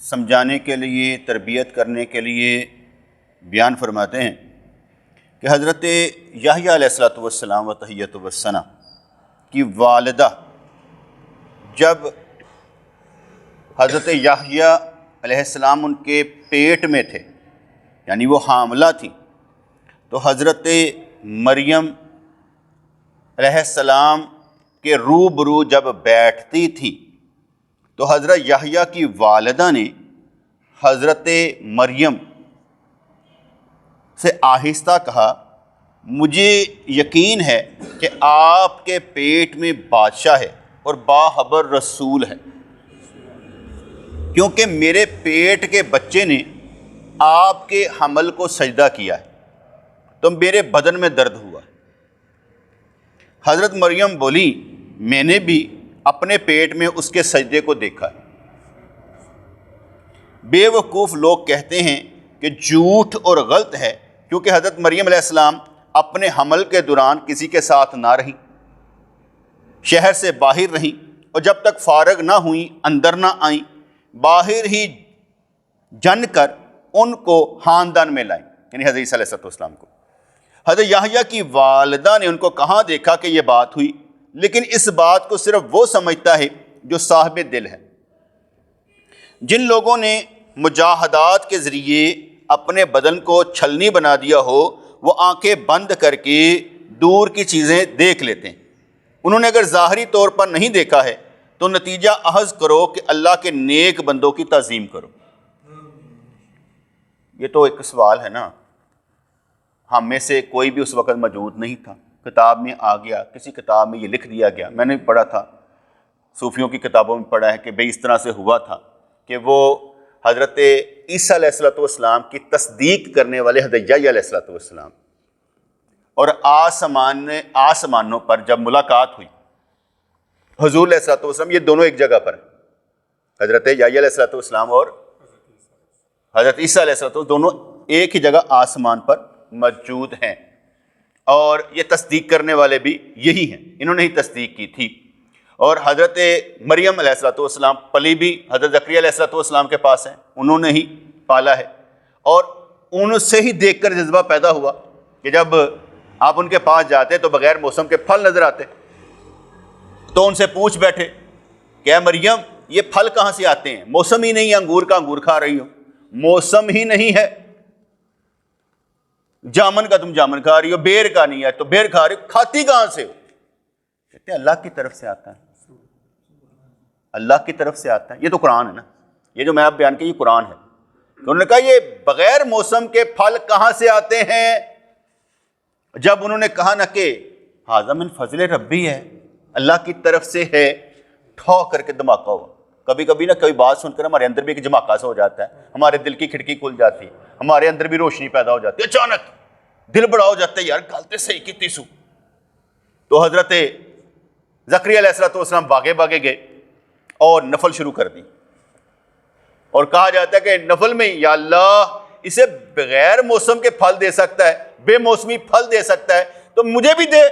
سمجھانے کے لیے، تربیت کرنے کے لیے بیان فرماتے ہیں کہ حضرت یحییٰ علیہ الصلوۃ والسلام و تحیۃ والثنا کی والدہ جب حضرت یحییٰ علیہ السلام ان کے پیٹ میں تھے، یعنی وہ حاملہ تھیں، تو حضرت مریم علیہ السلام کے روبرو جب بیٹھتی تھی تو حضرت یحییٰ کی والدہ نے حضرت مریم سے آہستہ کہا، مجھے یقین ہے کہ آپ کے پیٹ میں بادشاہ ہے اور باخبر رسول ہے، کیونکہ میرے پیٹ کے بچے نے آپ کے حمل کو سجدہ کیا ہے تو میرے بدن میں درد ہوا۔ حضرت مریم بولی، میں نے بھی اپنے پیٹ میں اس کے سجدے کو دیکھا ہے۔ بے وقوف لوگ کہتے ہیں کہ جھوٹ اور غلط ہے، کیونکہ حضرت مریم علیہ السلام اپنے حمل کے دوران کسی کے ساتھ نہ رہیں، شہر سے باہر رہیں، اور جب تک فارغ نہ ہوئیں اندر نہ آئیں، باہر ہی جن کر ان کو خاندان میں لائیں، یعنی حضرت عیسیٰ علیہ السلام کو۔ حضرت یحییٰ کی والدہ نے ان کو کہاں دیکھا کہ یہ بات ہوئی، لیکن اس بات کو صرف وہ سمجھتا ہے جو صاحب دل ہے۔ جن لوگوں نے مجاہدات کے ذریعے اپنے بدن کو چھلنی بنا دیا ہو، وہ آنکھیں بند کر کے دور کی چیزیں دیکھ لیتے ہیں۔ انہوں نے اگر ظاہری طور پر نہیں دیکھا ہے تو نتیجہ اخذ کرو کہ اللہ کے نیک بندوں کی تعظیم کرو۔ یہ تو ایک سوال ہے نا، ہم میں سے کوئی بھی اس وقت موجود نہیں تھا، کتاب میں آ گیا، کسی کتاب میں یہ لکھ دیا گیا، میں نے پڑھا تھا، صوفیوں کی کتابوں میں پڑھا ہے کہ بھئی اس طرح سے ہوا تھا کہ وہ حضرت عیسیٰ علیہ السلام کی تصدیق کرنے والے حضرت یحییٰ علیہ السلام اور آسمانوں پر جب ملاقات ہوئی، حضور علیہ السلام یہ دونوں ایک جگہ پر ہیں، حضرت یحییٰ علیہ السلام اور حضرت عیسیٰ علیہ السلام دونوں ایک ہی جگہ آسمان پر موجود ہیں، اور یہ تصدیق کرنے والے بھی یہی ہیں، انہوں نے ہی تصدیق کی تھی۔ اور حضرت مریم علیہ السلام پلی بھی حضرت زکریا علیہ السلام کے پاس ہیں، انہوں نے ہی پالا ہے، اور ان سے ہی دیکھ کر جذبہ پیدا ہوا کہ جب آپ ان کے پاس جاتے تو بغیر موسم کے پھل نظر آتے، تو ان سے پوچھ بیٹھے کہ اے مریم یہ پھل کہاں سے آتے ہیں، موسم ہی نہیں ہے، انگور کا انگور کھا رہی ہو، موسم ہی نہیں ہے، جامن کا تم جامن کھا رہی ہو، بیر کا نہیں ہے تو بیر کھا رہی ہو، کھاتی کہاں سے ہو؟ کہتے ہیں اللہ کی طرف سے آتا ہے، اللہ کی طرف سے آتا ہے۔ یہ تو قرآن ہے نا، یہ جو میں آپ بیان کیا یہ قرآن ہے۔ تو انہوں نے کہا یہ بغیر موسم کے پھل کہاں سے آتے ہیں؟ جب انہوں نے کہا نا کہ ھذا من فضل ربی ہے، اللہ کی طرف سے ہے، ٹھو کر کے دھماکہ ہوا۔ کبھی کبھی نا کوئی بات سن کر ہمارے اندر بھی ایک دھماکہ سا ہو جاتا ہے، ہمارے دل کی کھڑکی کھل جاتی ہے، ہمارے اندر بھی روشنی پیدا ہو جاتی ہے، اچانک دل بڑا ہو جاتا ہے، یار گالتے صحیح کی تیسو۔ تو حضرت زکریا علیہ السلام بھاگے گئے اور نفل شروع کر دی، اور کہا جاتا ہے کہ نفل میں یا اللہ اسے بغیر موسم کے پھل دے سکتا ہے، بے موسمی پھل دے سکتا ہے تو مجھے بھی دے،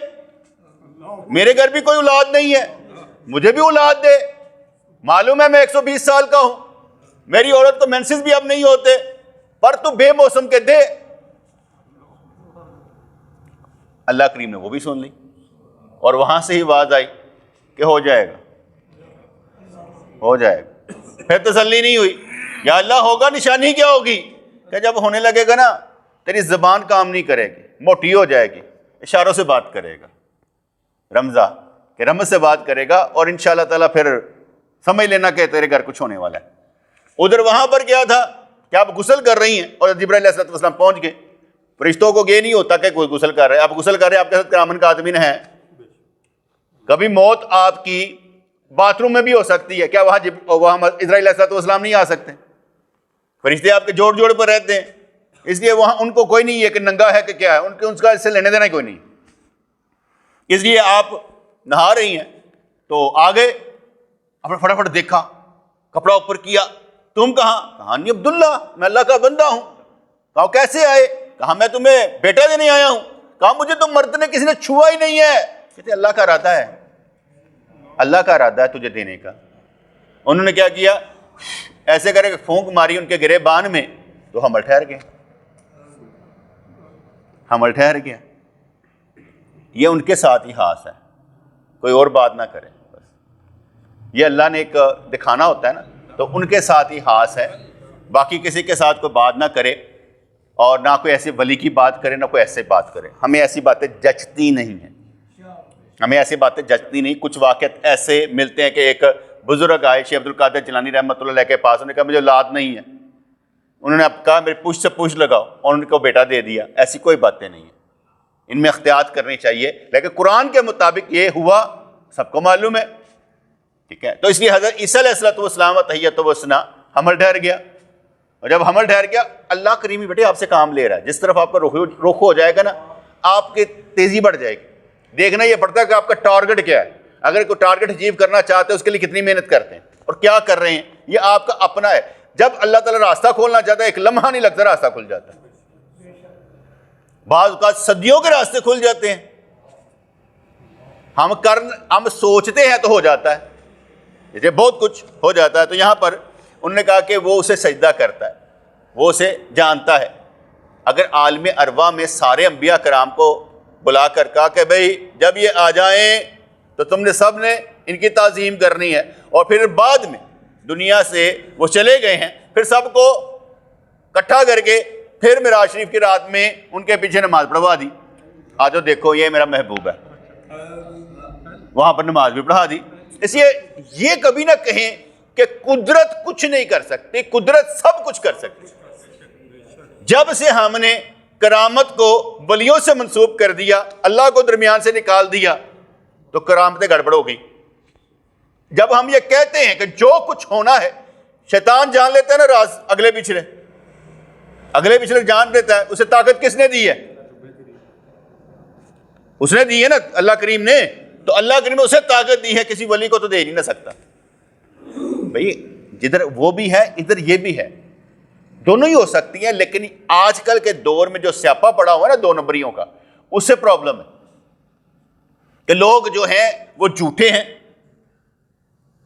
میرے گھر بھی کوئی اولاد نہیں ہے، مجھے بھی اولاد دے، معلوم ہے میں 120 سال کا ہوں، میری عورت کو مینسز بھی اب نہیں ہوتے، پر تو بے موسم کے دے۔ اللہ کریم نے وہ بھی سن لی، اور وہاں سے ہی آواز آئی کہ ہو جائے گا، ہو جائے گا۔ پھر تسلی نہیں ہوئی، یا اللہ ہوگا، نشانی کیا ہوگی؟ کہ جب ہونے لگے گا نا تیری زبان کام نہیں کرے گی، موٹی ہو جائے گی، اشاروں سے بات کرے گا، رمزہ کہ رمز سے بات کرے گا، اور انشاءاللہ تعالیٰ پھر سمجھ لینا کہ تیرے گھر کچھ ہونے والا ہے۔ ادھر وہاں پر کیا تھا کہ آپ غسل کر رہی ہیں اور جبرائیل علیہ السلام پہنچ گئے۔ فرشتوں کو یہ نہیں ہوتا کہ کوئی غسل کر رہے، آپ غسل کر رہے ہیں، آپ کے ساتھ کرامن کاتبین ہیں، کبھی موت آپ کی باتھ روم میں بھی ہو سکتی ہے، کیا وہاں اسرائیل علیہ السلام نہیں آ سکتے؟ فرشتے آپ کے جوڑ پر رہتے ہیں، اس لیے وہاں ان کو کوئی نہیں ہے کہ ننگا ہے کہ کیا ہے، ان کا اس سے لینے دینا کوئی نہیں۔ اس لیے آپ نہا رہی ہیں تو آگے اپنے فٹافٹ دیکھا، کپڑا اوپر کیا، تم کہاں؟ کہا نہیں عبداللہ، میں اللہ کا بندہ ہوں۔ کہا کیسے آئے؟ کہا میں تمہیں بیٹا دینے آیا ہوں۔ کہا مجھے تو مرد نے کسی نے چھوا ہی نہیں ہے۔ کہتے اللہ کا ارادہ ہے، اللہ کا ارادہ ہے تجھے دینے کا۔ انہوں نے کیا کیا؟ ایسے کرے کہ پھونک ماری ان کے گریبان میں تو حمل ٹھہر گیا، حمل ٹھہر گیا۔ یہ ان کے ساتھ ہی خاص ہے، کوئی اور بات نہ کرے، بس یہ اللہ نے ایک دکھانا ہوتا ہے نا، تو ان کے ساتھ ہی خاص ہے، باقی کسی کے ساتھ کوئی بات نہ کرے، اور نہ کوئی ایسے ولی کی بات کرے، نہ کوئی ایسے بات کرے۔ ہمیں ایسی باتیں جچتی نہیں ہیں، ہمیں ایسی باتیں جچتی نہیں۔ کچھ واقعات ایسے ملتے ہیں کہ ایک بزرگ آئے شیخ عبد القادر جیلانی رحمۃ اللہ علیہ کے پاس، انہوں نے کہا مجھے اولاد نہیں ہے، انہوں نے اب کہا میرے پوچھ سے پوچھ لگاؤ، اور ان کو بیٹا دے دیا۔ ایسی کوئی باتیں نہیں ہیں، ان میں احتیاط کرنی چاہیے، لیکن قرآن کے مطابق یہ ہوا سب کو معلوم ہے، ٹھیک ہے۔ تو اس لیے حضرت عیسیٰ علیہ السلام تحیۃ و ثنا حمل ٹھہر گیا، اور جب حمل ٹھہر گیا اللہ کریم ہی بیٹے آپ سے کام لے رہا ہے، جس طرف آپ کا رخ ہو جائے گا نا آپ کی تیزی بڑھ جائے گی۔ دیکھنا یہ پڑتا ہے کہ آپ کا ٹارگٹ کیا ہے، اگر کوئی ٹارگٹ اچیو کرنا چاہتے ہیں اس کے لیے کتنی محنت کرتے ہیں اور کیا کر رہے ہیں، یہ آپ کا اپنا ہے۔ جب اللہ تعالیٰ راستہ کھولنا چاہتا ہے ایک لمحہ نہیں لگتا راستہ کھل جاتا ہے، بعض اوقات صدیوں کے راستے کھل جاتے ہیں، ہم سوچتے ہیں تو ہو جاتا ہے، جیسے بہت کچھ ہو جاتا ہے۔ تو یہاں پر انہوں نے کہا کہ وہ اسے سجدہ کرتا ہے، وہ اسے جانتا ہے۔ اگر عالم ارواح میں سارے انبیاء کرام کو بلا کر کہا کہ بھئی جب یہ آ جائیں تو تم نے سب نے ان کی تعظیم کرنی ہے، اور پھر بعد میں دنیا سے وہ چلے گئے ہیں، پھر سب کو اکٹھا کر کے پھر معراج شریف کی رات میں ان کے پیچھے نماز پڑھوا دی، آجو دیکھو یہ میرا محبوب ہے، وہاں پر نماز بھی پڑھا دی۔ اس لیے یہ کبھی نہ کہیں کہ قدرت کچھ نہیں کر سکتی، قدرت سب کچھ کر سکتی۔ جب سے ہم نے کرامت کو ولیوں سے منسوب کر دیا، اللہ کو درمیان سے نکال دیا، تو کرامتیں گڑبڑ ہو گئی۔ جب ہم یہ کہتے ہیں کہ جو کچھ ہونا ہے، شیطان جان لیتا ہے نا راز اگلے پچھلے جان لیتا ہے، اسے طاقت کس نے دی ہے؟ اس نے دی ہے نا اللہ کریم نے، تو اللہ کریم نے اسے طاقت دی ہے، کسی ولی کو تو دے نہیں نہ سکتا بھئی۔ جدھر وہ بھی ہے ادھر یہ بھی ہے، دونوں ہی ہو سکتی ہیں، لیکن آج کل کے دور میں جو سیاپا پڑا ہوا ہے نا 2 نمبریوں کا، اس سے پرابلم ہے کہ لوگ جو ہیں وہ جھوٹے ہیں،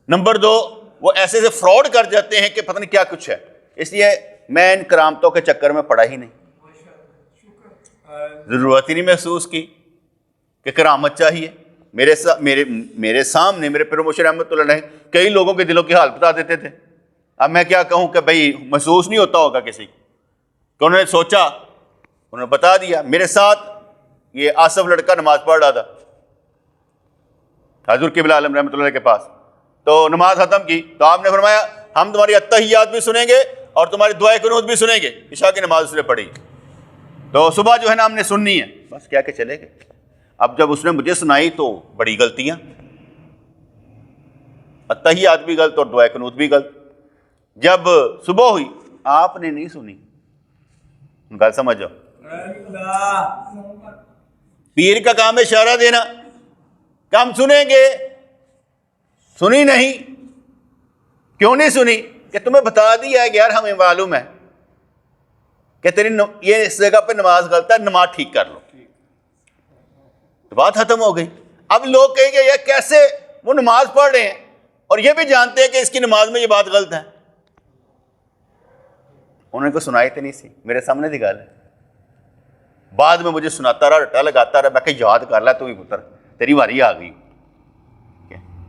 نمبر 2 وہ ایسے سے فراڈ کر جاتے ہیں کہ پتہ نہیں کیا کچھ ہے۔ اس لیے میں ان کرامتوں کے چکر میں پڑا ہی نہیں، ضرورت ہی نہیں محسوس کی کہ کرامت چاہیے۔ میرے سامنے میرے پیر مرشد رحمۃ اللہ علیہ کئی لوگوں کے دلوں کی حال بتا دیتے تھے۔ اب میں کیا کہوں کہ بھئی محسوس نہیں ہوتا ہوگا کسی کو، کہ انہوں نے سوچا، انہوں نے بتا دیا۔ میرے ساتھ یہ آصف لڑکا نماز پڑھ رہا تھا حضور قبلہ عالم رحمۃ اللہ کے پاس، تو نماز ختم کی تو آپ نے فرمایا ہم تمہاری التحیات بھی سنیں گے اور تمہاری دعائے قنوت بھی سنیں گے۔ عشاء کی نماز اس نے پڑھی، تو صبح جو ہے نا ہم نے سننی ہے، بس کیا کہ چلے گئے۔ اب جب اس نے مجھے سنائی تو بڑی غلطیاں، التحیات بھی غلط اور دعائے قنوت بھی غلط۔ جب صبح ہوئی آپ نے نہیں سنی، گل سمجھ جاؤ، پیر کا کام ہے اشارہ دینا کہ ہم سنیں گے، سنی نہیں۔ کیوں نہیں سنی؟ کہ تمہیں بتا دیا ہے کہ یار ہمیں معلوم ہے کہ تیری یہ اس جگہ پہ نماز غلط ہے، نماز ٹھیک کر لو، تو بات ختم ہو گئی۔ اب لوگ کہیں گے یہ کیسے، وہ نماز پڑھ رہے ہیں اور یہ بھی جانتے ہیں کہ اس کی نماز میں یہ بات غلط ہے، انہوں نے کو سنائی تو نہیں سی، میرے سامنے دی گل ہے۔ بعد میں مجھے سناتا رہا، رٹا لگاتا رہا، میں کہ یاد کر لا تو ہی پتر تیری واری آ گئی،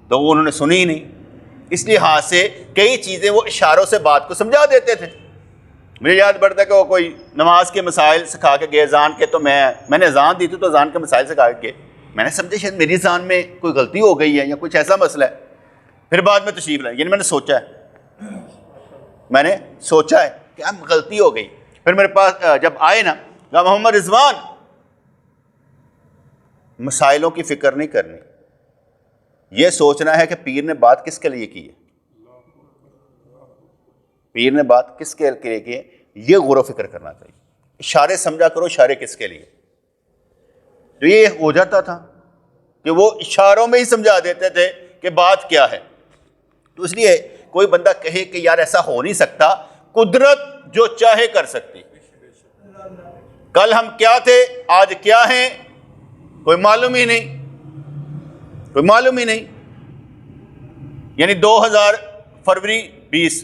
تو وہ انہوں نے سنی ہی نہیں۔ اس لیے ہاتھ سے کئی چیزیں وہ اشاروں سے بات کو سمجھا دیتے تھے۔ مجھے یاد پڑتا ہے کہ وہ کوئی نماز کے مسائل سکھا کے گئے اذان کے، تو میں نے اذان دی تھی تو اذان کے مسائل سکھا کے گئے، میں نے سمجھا شاید میری اذان میں کوئی غلطی ہو گئی ہے یا کچھ ایسا مسئلہ ہے۔ پھر بعد میں تشریف لائے، یعنی میں نے سوچا ہے کہ اب غلطی ہو گئی۔ پھر میرے پاس جب آئے نا کہا محمد رضوان مسائلوں کی فکر نہیں کرنی، یہ سوچنا ہے کہ پیر نے بات کس کے لیے کی ہے، پیر نے بات کس کے لیے کی ہے، یہ غور و فکر کرنا چاہیے۔ اشارے سمجھا کرو، اشارے کس کے لیے۔ تو یہ ہو جاتا تھا کہ وہ اشاروں میں ہی سمجھا دیتے تھے کہ بات کیا ہے۔ تو اس لیے کوئی بندہ کہے کہ یار ایسا ہو نہیں سکتا، قدرت جو چاہے کر سکتی۔ کل ہم کیا تھے آج کیا ہیں کوئی معلوم ہی نہیں، کوئی معلوم ہی نہیں۔ یعنی 2000 فروری 20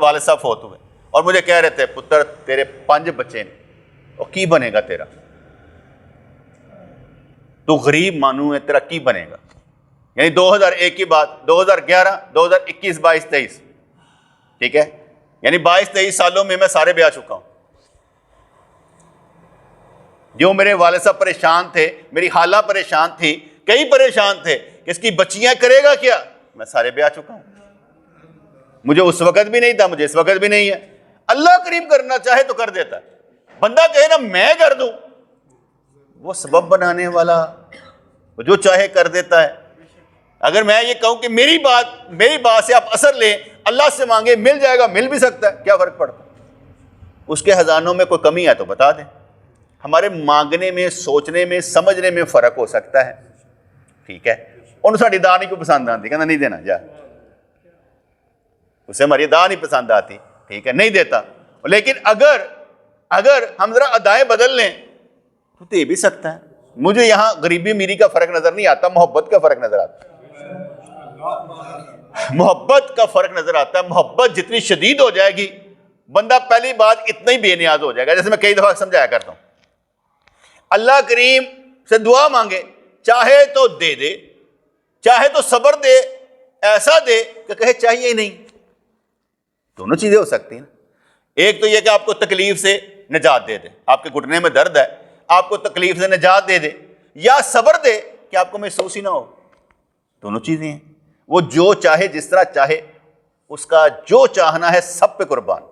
والد صاحب فوت ہوئے اور مجھے کہہ رہے تھے پتر تیرے 5 بچے نے اور کی بنے گا تیرا, تو غریب مانو ہے تیرا کی بنے گا. یعنی 2001 کی بات, 2011, 2021, 22, 23, ٹھیک ہے, یعنی 22-23 سالوں میں سارے بیاہ چکا ہوں. جو میرے والد صاحب پریشان تھے, میری خالہ پریشان تھی, کئی پریشان تھے کہ اس کی بچیاں کرے گا کیا, میں سارے بیاہ چکا ہوں. مجھے اس وقت بھی نہیں تھا, مجھے اس وقت بھی نہیں ہے. اللہ کریم کرنا چاہے تو کر دیتا ہے. بندہ کہے نا میں کر دوں, وہ سبب بنانے والا وہ جو چاہے کر دیتا ہے. اگر میں یہ کہوں کہ میری بات سے آپ اثر لیں, اللہ سے مانگے, مل جائے گا, مل بھی سکتا ہے, کیا فرق پڑتا ہے؟ اس کے خزانوں میں کوئی کمی ہے تو بتا دیں. ہمارے مانگنے میں, سوچنے میں, سمجھنے میں فرق ہو سکتا ہے, ٹھیک ہے. انہوں ساری دعا نہیں کو پسند آتی, کہنا نہیں دینا جا, اسے ہماری دعا نہیں پسند آتی, ٹھیک ہے, نہیں دیتا. لیکن اگر ہم ذرا ادائیں بدل لیں تو دے بھی سکتا ہے. مجھے یہاں غریبی میری کا فرق نظر نہیں آتا, محبت کا فرق نظر آتا ہے. محبت کا فرق نظر آتا ہے. محبت جتنی شدید ہو جائے گی, بندہ پہلی بات اتنا ہی بے نیاز ہو جائے گا. جیسے میں کئی دفعہ سمجھایا کرتا ہوں, اللہ کریم سے دعا مانگے, چاہے تو دے دے, چاہے تو صبر دے, ایسا دے کہ کہے چاہیے ہی نہیں. دونوں چیزیں ہو سکتی ہیں. ایک تو یہ کہ آپ کو تکلیف سے نجات دے دے, آپ کے گھٹنے میں درد ہے, آپ کو تکلیف سے نجات دے دے, یا صبر دے کہ آپ کو محسوس ہی نہ ہو. دونوں چیزیں ہیں. وہ جو چاہے, جس طرح چاہے, اس کا جو چاہنا ہے سب پہ قربان.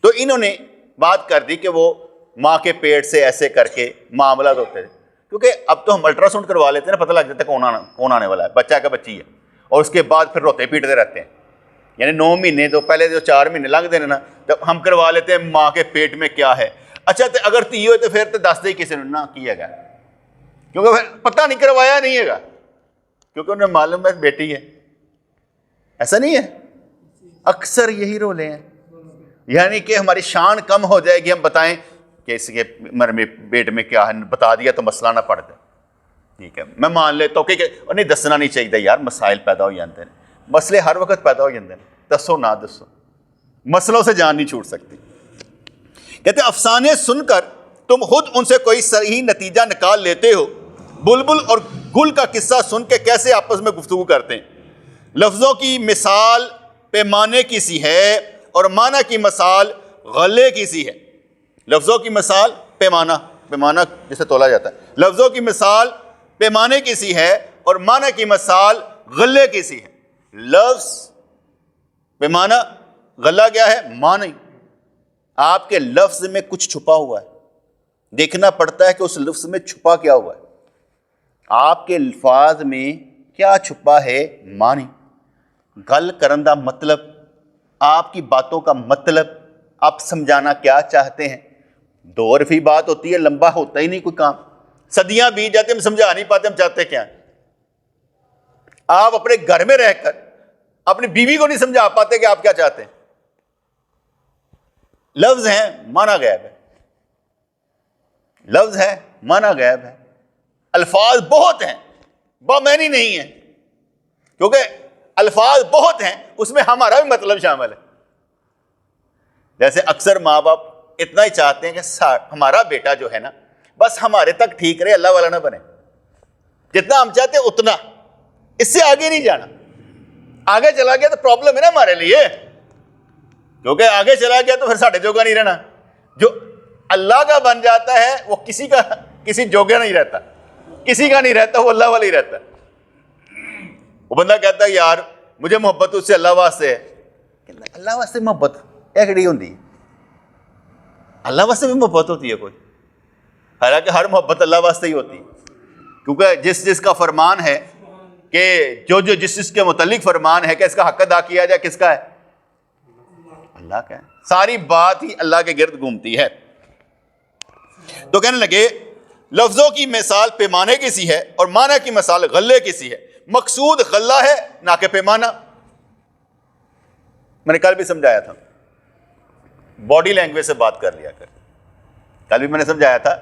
تو انہوں نے بات کر دی کہ وہ ماں کے پیٹ سے ایسے کر کے معاملات ہوتے تھے, کیونکہ اب تو ہم الٹرا ساؤنڈ کروا لیتے ہیں نا, پتہ لگ جاتا ہے کون آنے والا ہے, بچہ کا بچی ہے, اور اس کے بعد پھر روتے پیٹتے رہتے ہیں. یعنی 9 مہینے تو پہلے جو 4 مہینے لگ دینے نا, تو ہم کروا لیتے ہیں ماں کے پیٹ میں کیا ہے. اچھا تو اگر تھی ہوئے تو پھر تو دس دے کسی نے نہ کیا گیا, کیونکہ پھر پتہ نہیں کروایا نہیں ہے گا, کیونکہ انہیں معلوم ہے بیٹی ہے. ایسا نہیں ہے, اکثر یہی رولے ہیں. یعنی کہ ہماری شان کم ہو جائے گی, ہم بتائیں کہ اس کے پیٹ میں کیا ہے, بتا دیا تو مسئلہ نہ پڑ جائے, ٹھیک ہے. میں مان لیتا ہوں کہ نہیں دسنا نہیں چاہیے یار, مسائل پیدا ہو جاتے ہیں, مسئلے ہر وقت پیدا ہو جاتے ہیں, دسو نہ دسو, مسئلوں سے جان نہیں چھوٹ سکتی. کہتے ہیں افسانے سن کر تم خود ان سے کوئی صحیح نتیجہ نکال لیتے ہو. بلبل اور گل کا قصہ سن کے کیسے آپس میں گفتگو کرتے ہیں. لفظوں کی مثال پیمانے کی سی ہے اور معنی کی مثال غلے کی سی ہے. لفظوں کی مثال پیمانہ جسے تولا جاتا ہے, لفظوں کی مثال پیمانے کی سی ہے اور معنی کی مثال غلے کی سی ہے. لفظ پیمانہ, غلہ کیا ہے, معنی. آپ کے لفظ میں کچھ چھپا ہوا ہے, دیکھنا پڑتا ہے کہ اس لفظ میں چھپا کیا ہوا ہے. آپ کے الفاظ میں کیا چھپا ہے, معنی. گل کرندہ مطلب, آپ کی باتوں کا مطلب, آپ سمجھانا کیا چاہتے ہیں. 2 حرفی بات ہوتی ہے, لمبا ہوتا ہی نہیں کوئی کام. صدیاں بیت جاتے, ہم سمجھا نہیں پاتے ہم چاہتے کیا ہیں. آپ اپنے گھر میں رہ کر اپنی بیوی کو نہیں سمجھا پاتے کہ آپ کیا چاہتے ہیں. لفظ ہیں, معنی غائب ہے. لفظ ہے, معنی غائب ہے. الفاظ بہت ہیں, بامعنی نہیں ہیں, کیونکہ الفاظ بہت ہیں, اس میں ہمارا بھی مطلب شامل ہے. جیسے اکثر ماں باپ اتنا ہی چاہتے ہیں کہ ہمارا بیٹا جو ہے نا بس ہمارے تک ٹھیک رہے, اللہ والا نہ بنے. جتنا ہم چاہتے ہیں اتنا, اس سے آگے نہیں جانا. آگے چلا گیا تو پرابلم ہے نا ہمارے لیے, کیونکہ آگے چلا گیا تو پھر ساڑھے جوگا نہیں رہنا. جو اللہ کا بن جاتا ہے وہ کسی جوگا نہیں رہتا, کسی کا نہیں رہتا, وہ اللہ والا ہی رہتا ہے. وہ بندہ کہتا ہے یار مجھے محبت اس سے اللہ واسطے ہے. اللہ واسطے محبت ایکڑی ہوتی ہے, اللہ واسطے بھی محبت ہوتی ہے کوئی. حالانکہ ہر محبت اللہ واسطے ہی ہوتی ہے, کیونکہ جس کا فرمان ہے کہ جس کے متعلق فرمان ہے کہ اس کا حق ادا کیا جائے, کس کا ہے, اللہ کا ہے. ساری بات ہی اللہ کے گرد گھومتی ہے. تو کہنے لگے لفظوں کی مثال پیمانے کی سی ہے اور معنی کی مثال غلے کی سی ہے. مقصود غلہ ہے نہ کہ پیمانہ. میں نے کل بھی سمجھایا تھا, باڈی لینگویج سے بات کر لیا کر. کل بھی میں نے سمجھایا تھا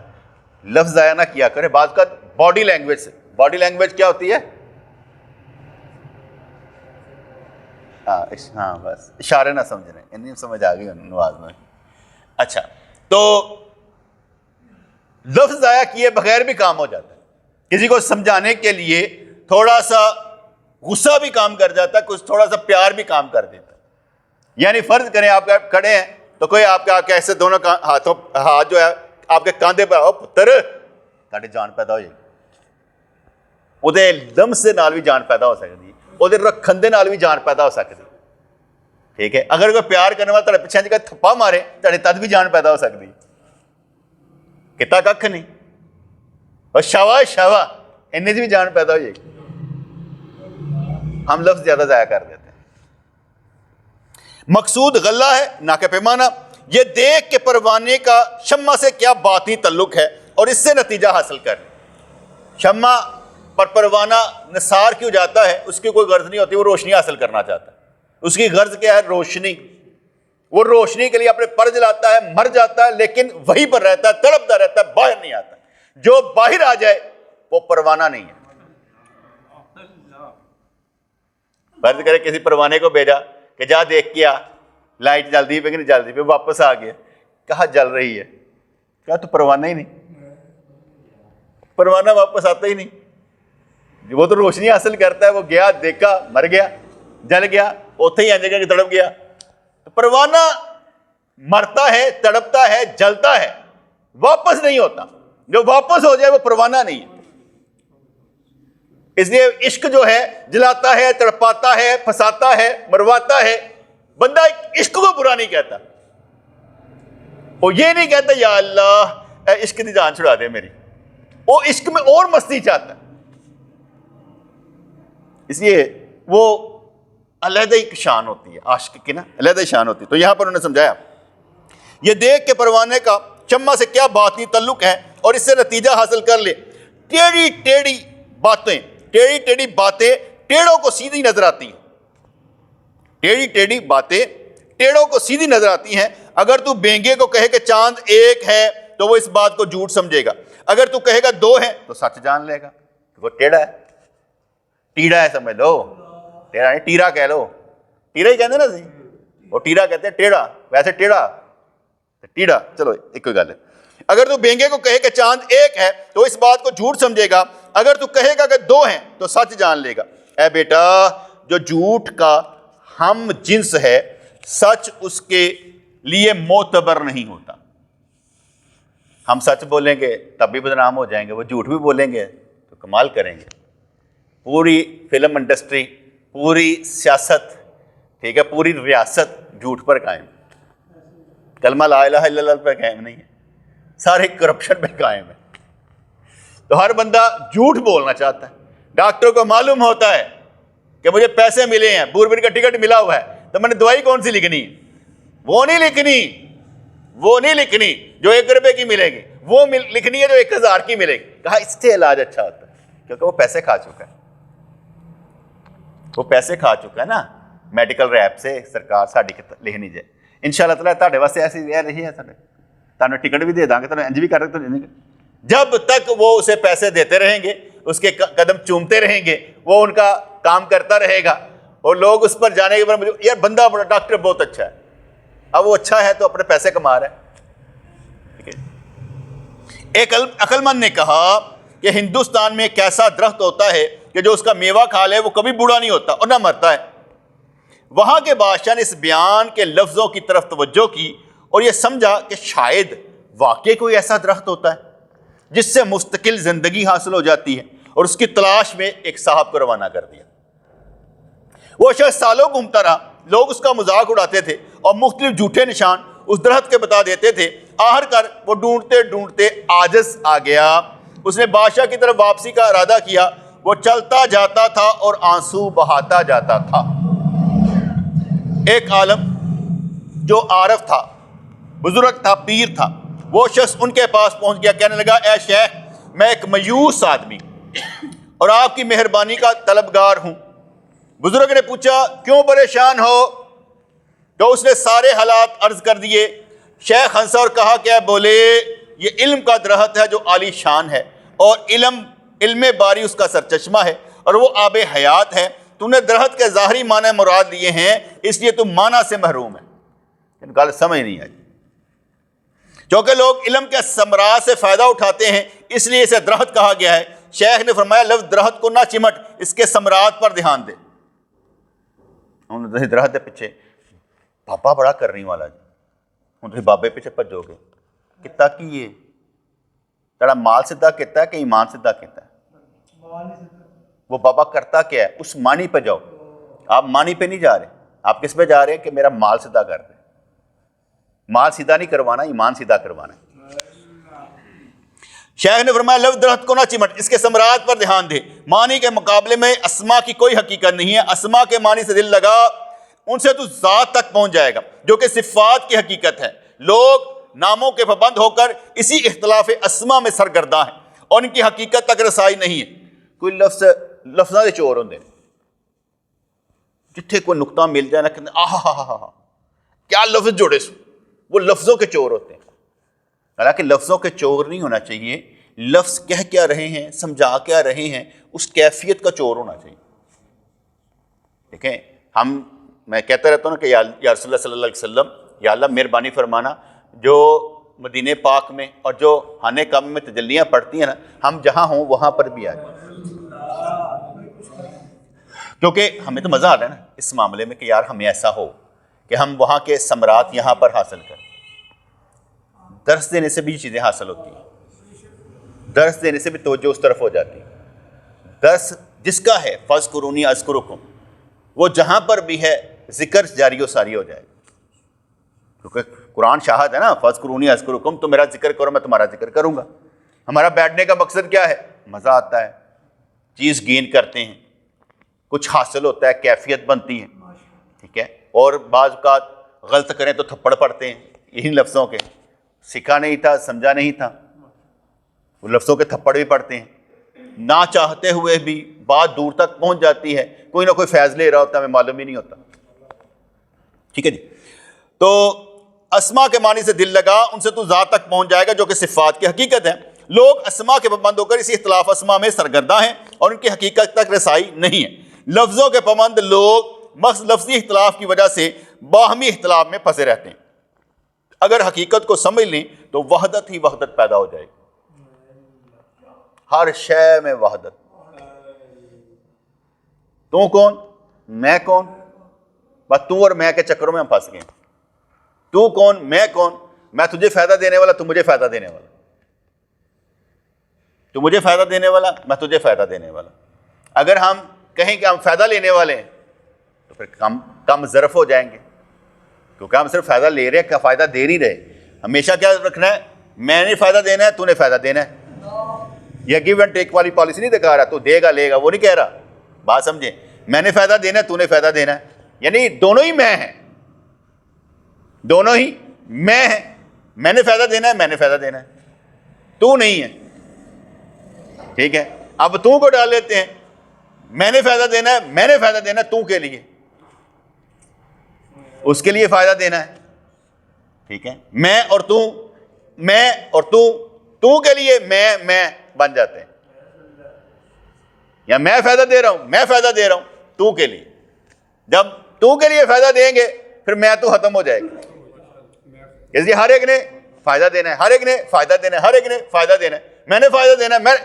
لفظ ضائع نہ کیا کرے, بعض کا باڈی لینگویج سے. باڈی لینگویج کیا ہوتی ہے, ہاں بس اشارے نہ سمجھ رہے ہیں، نہیں سمجھ آ گئی نواز میں. اچھا تو لفظ ضائع کیے بغیر بھی کام ہو جاتا ہے. کسی کو سمجھانے کے لیے تھوڑا سا غصہ بھی کام کر جاتا ہے، کچھ تھوڑا سا پیار بھی کام کر دیتا ہے. یعنی فرض کریں آپ کھڑے ہیں تو کوئی آپ کے ایسے دونوں ہاتھ جو ہے آپ کے کاندھے پر، او پتر تاڑی جان پیدا ہو جائے گی. وہ لمس دے نال بھی جان پیدا ہو سکتی، وہ رکھن دے نال بھی جان پیدا ہو سکتی. ٹھیک ہے، اگر کوئی پیار کرنے والا تھوڑے پیچھے جگہ تھپا مارے تھوڑے تد بھی جان پیدا ہو سکتی. کتا ککھ نہیں، اور شوا شوا ان بھی جان پیدا ہو جائے گی. ہم لفظ زیادہ ضائع کر دیتے ہیں. مقصود غلہ ہے نہ کہ پیمانہ. یہ دیکھ کہ پروانے کا شمع سے کیا باطنی تعلق ہے اور اس سے نتیجہ حاصل کر. شمع پر پروانہ نثار کیوں جاتا ہے؟ اس کی کوئی غرض نہیں ہوتی، وہ روشنی حاصل کرنا چاہتا ہے. اس کی غرض کیا ہے؟ روشنی. وہ روشنی کے لیے اپنے پر جلاتا ہے، مر جاتا ہے، لیکن وہیں پر رہتا ہے، تڑپتا رہتا ہے، باہر نہیں آتا. جو باہر آ جائے وہ پروانہ نہیں ہے. فرض کرے کسی پروانے کو بھیجا کہ جا دیکھ کے آ لائٹ جلدی پہ کہ نہیں جلدی پہ، واپس آ گیا، کہا جل رہی ہے. کہا تو پروانہ ہی نہیں، پروانہ واپس آتا ہی نہیں. وہ تو روشنی حاصل کرتا ہے، وہ گیا دیکھا مر گیا جل گیا، اوتھے ہی جگہ تڑپ گیا. تو پروانہ مرتا ہے، تڑپتا ہے، جلتا ہے، واپس نہیں ہوتا. جو واپس ہو جائے وہ پروانہ نہیں ہے. اس لیے عشق جو ہے جلاتا ہے، تڑپاتا ہے، پھنساتا ہے، مرواتا ہے. بندہ عشق کو برا نہیں کہتا، وہ یہ نہیں کہتا یا اللہ اے عشق کی جان چھڑا دے میری. وہ عشق میں اور مستی چاہتا ہے. اس لیے وہ علیحدہ ایک شان ہوتی ہے، عاشق کی نا علیحدہ شان ہوتی ہے. تو یہاں پر انہوں نے سمجھایا یہ دیکھ کے پروانے کا شمع سے کیا باطنی تعلق ہے اور اس سے نتیجہ حاصل کر لے. ٹیڑھی ٹیڑھی باتیں، ٹیڑھی ٹیڑھی باتیں ٹیڑھوں کو سیدھی نظر آتی ہیں. ٹیڑھی ٹیڑھی باتیں ٹیڑھوں کو سیدھی نظر آتی ہیں. اگر تو بینگے کو کہے کہ چاند ایک ہے تو وہ اس بات کو جھوٹ سمجھے گا. اگر تو کہے گا دو ہیں تو سچ جان لے گا. وہ ٹیڑھا ہے، ٹیڑھا ہے سمجھ لو. ٹیڑھا نہیں، ٹیڑھا کہہ لو. ٹیڑھا ہی کہتے ہیں نا جی، وہ ٹیڑھا کہتے ہیں ٹیڑھا، ویسے ٹیڑھا ٹیڑھا چلو ایک کوئی گل ہے. اگر تو بینگے کو کہے کہ چاند ایک ہے تو اس بات کو جھوٹ سمجھے گا. اگر تو کہے گا کہ دو ہیں تو سچ جان لے گا. اے بیٹا جو جھوٹ کا ہم جنس ہے سچ اس کے لیے معتبر نہیں ہوتا. ہم سچ بولیں گے تب بھی بدنام ہو جائیں گے، وہ جھوٹ بھی بولیں گے تو کمال کریں گے. پوری فلم انڈسٹری، پوری سیاست، ٹھیک ہے، پوری ریاست جھوٹ پر قائم. کلمہ لا الہ الا اللہ پر قائم نہیں ہے، سارے کرپشن پہ قائم ہے. تو ہر بندہ جھوٹ بولنا چاہتا ہے. ڈاکٹر کو معلوم ہوتا ہے کہ مجھے پیسے ملے ہیں، بوربن کا ٹکٹ ملا ہوا ہے، تو میں نے دوائی کون سی لکھنی؟ وہ نہیں لکھنی جو 1 روپے کی ملے گی، وہ لکھنی ہے جو 1000 کی ملے گی. کہا اس سے علاج اچھا ہوتا ہے کیونکہ وہ پیسے کھا چکا ہے. وہ پیسے کھا چکا ہے نا میڈیکل ریپ سے. سرکار ساڈی لکھنی جائے ان شاء اللہ تعالیٰ تھوڑے واسطے ایسی رہی ہے. تمہیں ٹکٹ بھی دے دیں گے، تمہیں انج بھی کر رہے تو جب تک وہ اسے پیسے دیتے رہیں گے، اس کے قدم چومتے رہیں گے، وہ ان کا کام کرتا رہے گا. اور لوگ اس پر جانے کے بعد مجھے یار بندہ بڑا ڈاکٹر بہت اچھا ہے. اب وہ اچھا ہے تو اپنے پیسے کما رہا ہے. ایک عقل مند نے کہا کہ ہندوستان میں ایک ایسا درخت ہوتا ہے کہ جو اس کا میوہ کھا لے وہ کبھی بوڑھا نہیں ہوتا اور نہ مرتا ہے. وہاں کے بادشاہ نے اس بیان کے لفظوں کی طرف توجہ کی اور یہ سمجھا کہ شاید واقعی کوئی ایسا درخت ہوتا ہے جس سے مستقل زندگی حاصل ہو جاتی ہے، اور اس کی تلاش میں ایک صاحب کو روانہ کر دیا. وہ شخص سالوں گھومتا رہا. لوگ اس کا مذاق اڑاتے تھے اور مختلف جھوٹے نشان اس درخت کے بتا دیتے تھے. آخر کر وہ ڈھونڈتے ڈھونڈتے عاجز آ گیا. اس نے بادشاہ کی طرف واپسی کا ارادہ کیا. وہ چلتا جاتا تھا اور آنسو بہاتا جاتا تھا. ایک عالم جو عارف تھا، بزرگ تھا، پیر تھا، وہ شخص ان کے پاس پہنچ گیا. کہنے لگا اے شیخ، میں ایک مایوس آدمی اور آپ کی مہربانی کا طلبگار ہوں. بزرگ نے پوچھا کیوں پریشان ہو؟ تو اس نے سارے حالات عرض کر دیے. شیخ ہنسا اور کہا کہ بولے یہ علم کا درخت ہے جو عالی شان ہے، اور علم باری اس کا سرچشمہ ہے، اور وہ آب حیات ہے. تو نے درخت کے ظاہری معنی مراد لیے ہیں، اس لیے تو معنی سے محروم ہے. ان کو سمجھ نہیں آئی. چونکہ لوگ علم کے ثمرات سے فائدہ اٹھاتے ہیں اس لیے اسے درخت کہا گیا ہے. شیخ نے فرمایا لفظ درخت کو نہ چمٹ، اس کے ثمرات پر دھیان دے. درخت دے پیچھے بابا بڑا کرنے والا جی، ہوں بابے پیچھے بھجو گے کتا کی ہے تیرا مال سدھا کیتا ہے کہ ایمان سدھا کیتا ہے؟ وہ بابا کرتا کیا ہے؟ اس معنی پہ جاؤ. آپ معنی پہ نہیں جا رہے، آپ کس پہ جا رہے ہیں کہ میرا مال سدھا کر دے. مال سیدھا نہیں کروانا، ایمان سیدھا کروانا ہے. شیخ نے فرمایا لفظ درخت کو نہ چمٹ، اس کے ثمرات پر دھیان دے. معنی کے مقابلے میں اسما کی کوئی حقیقت نہیں ہے. اسما کے معنی سے دل لگا، ان سے تو ذات تک پہنچ جائے گا جو کہ صفات کی حقیقت ہے. لوگ ناموں کے پابند ہو کر اسی اختلاف اسما میں سرگرداں ہیں اور ان کی حقیقت تک رسائی نہیں ہے. کوئی لفظاں دے چور ہوندے جتھے کوئی نقطہ مل جائے نا کہتے آہا کیا لفظ جوڑے سو، وہ لفظوں کے چور ہوتے ہیں. حالانکہ لفظوں کے چور نہیں ہونا چاہیے، لفظ کہہ کیا رہے ہیں، سمجھا کیا رہے ہیں، اس کیفیت کا چور ہونا چاہیے. دیکھیں میں کہتا رہتا ہوں نا کہ یا رسول اللہ صلی اللہ علیہ وسلم، یا اللہ مہربانی فرمانا جو مدینہ پاک میں اور جو خانہ کعبہ میں تجلیاں پڑتی ہیں نا، ہم جہاں ہوں وہاں پر بھی آ جائیں. کیونکہ ہمیں تو مزہ آ رہا ہے نا اس معاملے میں کہ یار ہمیں ایسا ہو کہ ہم وہاں کے ثمرات یہاں پر حاصل کریں. درس دینے سے بھی یہ چیزیں حاصل ہوتی ہیں، درس دینے سے بھی توجہ اس طرف ہو جاتی ہے. درس جس کا ہے فاذکرونی اذکرکم، وہ جہاں پر بھی ہے ذکر جاری و ساری ہو جائے گا. کیونکہ قرآن شاہد ہے نا، فاذکرونی اذکرکم، تو میرا ذکر کرو میں تمہارا ذکر کروں گا. ہمارا بیٹھنے کا مقصد کیا ہے؟ مزہ آتا ہے، چیز گین کرتے ہیں، کچھ حاصل ہوتا ہے، کیفیت بنتی ہے. ٹھیک ہے. اور بعض اوقات غلط کریں تو تھپڑ پڑتے ہیں یہی لفظوں کے. سیکھا نہیں تھا، سمجھا نہیں تھا، وہ لفظوں کے تھپڑ بھی پڑتے ہیں. نہ چاہتے ہوئے بھی بات دور تک پہنچ جاتی ہے، کوئی نہ کوئی فیض لے رہا ہوتا ہے، ہمیں معلوم ہی نہیں ہوتا. ٹھیک ہے جی. تو اسما کے معنی سے دل لگا، ان سے تو ذات تک پہنچ جائے گا جو کہ صفات کی حقیقت ہے. لوگ اسما کے پابند ہو کر اسی اختلاف اسما میں سرگرداں ہیں اور ان کی حقیقت تک رسائی نہیں ہے. لفظوں کے پابند لوگ محض لفظی اختلاف کی وجہ سے باہمی اختلاف میں پھنسے رہتے ہیں. اگر حقیقت کو سمجھ لیں تو وحدت ہی وحدت پیدا ہو جائے گی. ہر شے میں وحدت. تو کون، میں کون، بس تو اور میں کے چکروں میں ہم پھنس گئے. تو کون، میں کون، میں تجھے فائدہ دینے والا، تو مجھے فائدہ دینے والا، تو مجھے فائدہ دینے والا، میں تجھے فائدہ دینے والا. اگر ہم کہیں کہ ہم فائدہ لینے والے ہیں تو پھر کم ظرف ہو جائیں گے، کیونکہ ہم صرف فائدہ لے رہے ہیں، فائدہ دے نہیں رہے. ہمیشہ کیا رکھنا ہے؟ میں نے فائدہ دینا ہے، تو نے فائدہ دینا ہے. یہ گیو اینڈ ٹیک والی پالیسی نہیں دکھا رہا تو دے گا لے گا، وہ نہیں کہہ رہا. بات سمجھیں، میں نے فائدہ دینا ہے، تو نے فائدہ دینا ہے، یعنی دونوں ہی میں ہیں، دونوں ہی میں ہیں. میں نے فائدہ دینا ہے، میں نے فائدہ دینا ہے، تو نہیں ہے. ٹھیک ہے. اب تو کو ڈال لیتے ہیں، میں نے فائدہ دینا ہے، میں نے فائدہ دینا ہے تو کے لیے، اس کے لیے فائدہ دینا ہے. ٹھیک ہے. میں اور تو کے لیے میں بن جاتے ہیں. یا میں فائدہ دے رہا ہوں، میں فائدہ دے رہا ہوں تو کے لیے. جب تو کے لیے فائدہ دیں گے پھر میں تو ختم ہو جائے گا. اس لیے ہر ایک نے فائدہ دینا ہے، ہر ایک نے فائدہ دینا ہے، ہر ایک نے فائدہ دینا ہے. میں نے فائدہ دینا ہے.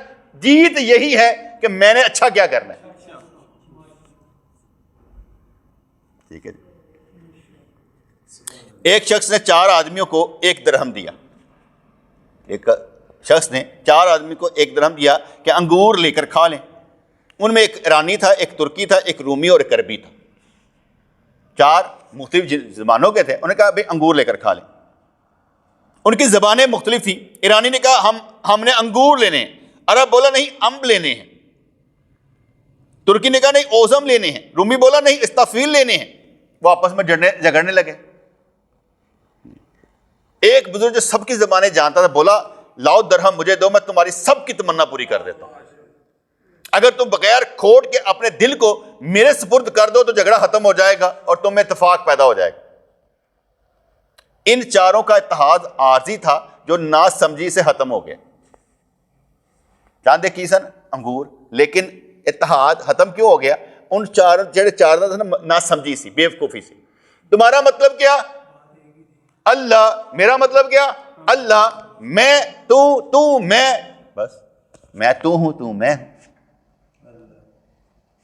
جیت یہی ہے کہ میں نے اچھا کیا کرنا ہے. ٹھیک ہے. ایک شخص نے 4 آدمیوں کو 1 درہم دیا. ایک شخص نے 4 آدمی کو 1 درہم دیا کہ انگور لے کر کھا لیں. ان میں ایک ایرانی تھا، ایک ترکی تھا، ایک رومی اور ایک عربی تھا. 4 مختلف زبانوں کے تھے. انہوں نے کہا بھائی انگور لے کر کھا لیں. ان کی زبانیں مختلف تھیں. ایرانی نے کہا ہم نے انگور لینے ہیں. عرب بولا نہیں امب لینے ہیں. ترکی نے کہا نہیں اوزم لینے ہیں. رومی بولا نہیں استافیل لینے ہیں. وہ آپس میں جھگڑنے لگے. ایک بزرگ جو سب کی زبانیں جانتا تھا بولا لاؤ درہم مجھے دو، میں تمہاری سب کی تمنا پوری کر دیتا ہوں. اگر تم بغیر کھوٹ کے اپنے دل کو میرے سپرد کر دو تو جھگڑا ختم ہو جائے گا اور تم میں اتفاق پیدا ہو جائے گا. ان 4 کا اتحاد عارضی تھا جو نا سمجھی سے ختم ہو گیا. جانتے کی سن انگور، لیکن اتحاد ختم کیوں ہو گیا؟ ان چار جڑے چار نہ سمجھی سی بےوقوفی سی. تمہارا مطلب کیا؟ اللہ. میرا مطلب کیا؟ اللہ. میں تو میں، بس میں تو ہوں تو میں ہوں.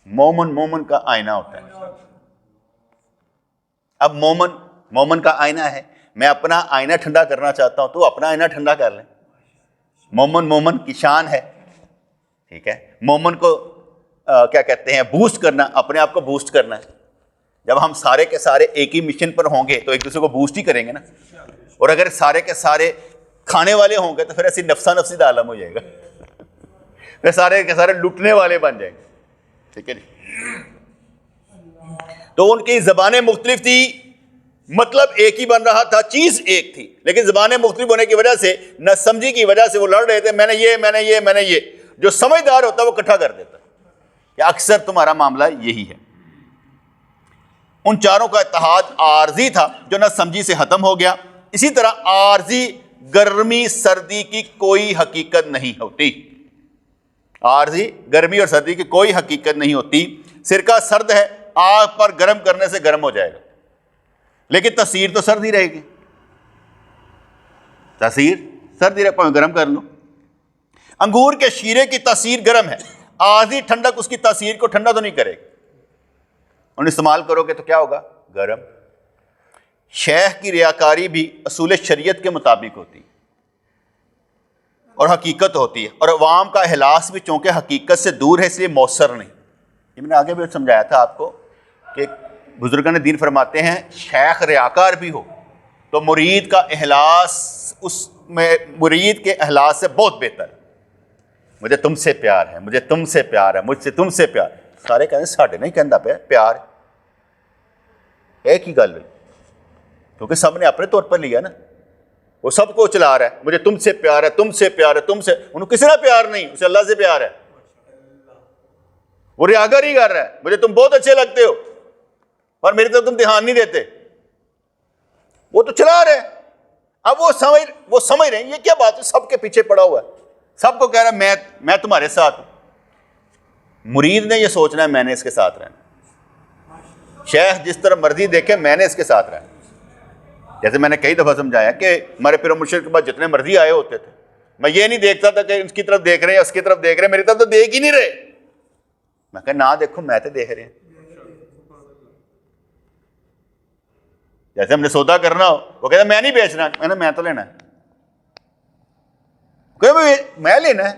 مومن کا آئینہ ہوتا ہے. اب مومن کا آئینہ ہے. میں اپنا آئینہ ٹھنڈا کرنا چاہتا ہوں تو اپنا آئینہ ٹھنڈا کر لیں. مومن کی شان ہے. ٹھیک ہے. مومن کو کیا کہتے ہیں، بوسٹ کرنا، اپنے آپ کو بوسٹ کرنا ہے. جب ہم سارے کے سارے ایک ہی مشن پر ہوں گے تو ایک دوسرے کو بوسٹ ہی کریں گے نا. اور اگر سارے کے سارے کھانے والے ہوں گے تو پھر ایسی نفسا نفسی کا عالم ہو جائے گا. پھر سارے کے سارے لٹنے والے بن جائیں گے. ٹھیک ہے جی. تو ان کی زبانیں مختلف تھی، مطلب ایک ہی بن رہا تھا، چیز ایک تھی، لیکن زبانیں مختلف ہونے کی وجہ سے، نہ سمجھی کی وجہ سے وہ لڑ رہے تھے. میں نے یہ جو سمجھدار ہوتا ہے وہ اکٹھا کر دیتا ہے. کہ اکثر تمہارا معاملہ یہی ہے. ان چاروں کا اتحاد عارضی تھا جو نہ سمجھی سے ختم ہو گیا. اسی طرح عارضی گرمی سردی کی کوئی حقیقت نہیں ہوتی. عارضی گرمی اور سردی کی کوئی حقیقت نہیں ہوتی. سرکہ سرد ہے، آگ پر گرم کرنے سے گرم ہو جائے گا، لیکن تاثیر تو سرد ہی رہے گی. تاثیر سرد ہی رہے، گرم کر لو. انگور کے شیرے کی تاثیر گرم ہے، عارضی ٹھنڈک اس کی تاثیر کو ٹھنڈا تو نہیں کرے گی. انہیں استعمال کرو گے تو کیا ہوگا؟ گرم. شیخ کی ریاکاری بھی اصول شریعت کے مطابق ہوتی ہے اور حقیقت ہوتی ہے، اور عوام کا احلاس بھی چونکہ حقیقت سے دور ہے اس لیے مؤثر نہیں. یہ میں نے آگے بھی سمجھایا تھا آپ کو کہ بزرگان دین فرماتے ہیں شیخ ریاکار بھی ہو تو مرید کا احلاس اس میں مرید کے احلاس سے بہت بہتر ہے. مجھے تم سے پیار ہے، مجھے تم سے پیار ہے، مجھ سے تم سے پیار. سارے کہتے ہیں ساڈے نہیں کہندا پیا پیار، ایک ہی گل ہے کیونکہ سب نے اپنے طور پر لیا نا. وہ سب کو چلا رہا ہے، مجھے تم سے پیار ہے، تم سے پیار ہے، تم سے. انہوں کسی کا پیار نہیں، اسے اللہ سے پیار ہے. وہ ریاکاری ہی کر رہا ہے، مجھے تم بہت اچھے لگتے ہو اور میری طرف تم دھیان نہیں دیتے. وہ تو چلا رہے ہیں. اب وہ سمجھ رہے ہیں یہ کیا بات ہے، سب کے پیچھے پڑا ہوا ہے، سب کو کہہ رہا ہے میں تمہارے ساتھ ہوں. مرید نے یہ سوچنا ہے میں نے اس کے ساتھ رہنا. شیخ جس طرح مرضی دیکھے میں نے اس کے ساتھ رہنا. جیسے میں نے کئی دفعہ سمجھایا کہ ہمارے پیر و مرشد کے بعد جتنے مرضی آئے ہوتے تھے، میں یہ نہیں دیکھتا تھا کہ اس کی طرف دیکھ رہے ہیں اس کی طرف دیکھ رہے ہیں، میری طرف تو دیکھ ہی نہیں رہے. میں کہا نہ دیکھو، میں تو دیکھ رہے ہیں. جیسے ہم نے سودا کرنا ہو، وہ کہتا میں نہیں بیچنا، میں تو لینا ہے. میں لینا ہے.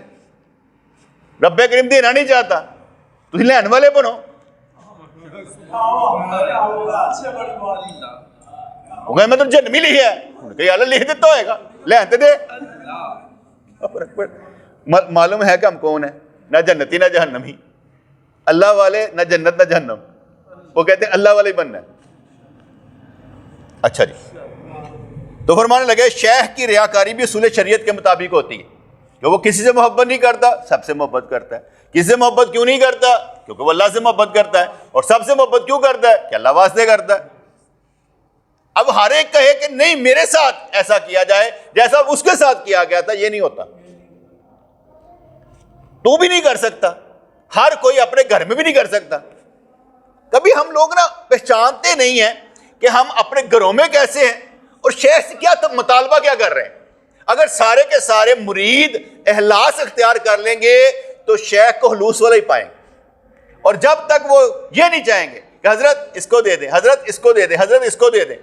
رب کریم دینا نہیں چاہتا، تھی لین والے بنو. وہ کہ میں تو جنمی لکھی ہے، کہ اللہ لکھ دیتا ہوئے گا، لین تے دے. معلوم ہے کہ ہم کون ہیں؟ نہ جنتی نہ جہنمی، اللہ والے، نہ جنت نہ جہنم. وہ کہتے ہیں اللہ والے ہی بننا ہے. اچھا جی. تو فرمانے لگے شیخ کی ریاکاری بھی اصول شریعت کے مطابق ہوتی ہے کہ وہ کسی سے محبت نہیں کرتا، سب سے محبت کرتا ہے. کسی سے محبت کیوں نہیں کرتا؟ کیونکہ وہ اللہ سے محبت کرتا ہے. اور سب سے محبت کیوں کرتا ہے؟ کہ اللہ واسطے کرتا ہے. اب ہر ایک کہے کہ نہیں میرے ساتھ ایسا کیا جائے جیسا اس کے ساتھ کیا گیا تھا، یہ نہیں ہوتا. تو بھی نہیں کر سکتا، ہر کوئی اپنے گھر میں بھی نہیں کر سکتا. کبھی ہم لوگ نا پہچانتے نہیں ہیں کہ ہم اپنے گھروں میں کیسے ہیں اور شیخ سے کیا مطالبہ کیا کر رہے ہیں. اگر سارے کے سارے مرید احلاس اختیار کر لیں گے تو شیخ کو خلوص والا ہی پائیں گے. اور جب تک وہ یہ نہیں چاہیں گے کہ حضرت اس کو دے دیں، حضرت اس کو دے دیں، حضرت اس کو دے دیں،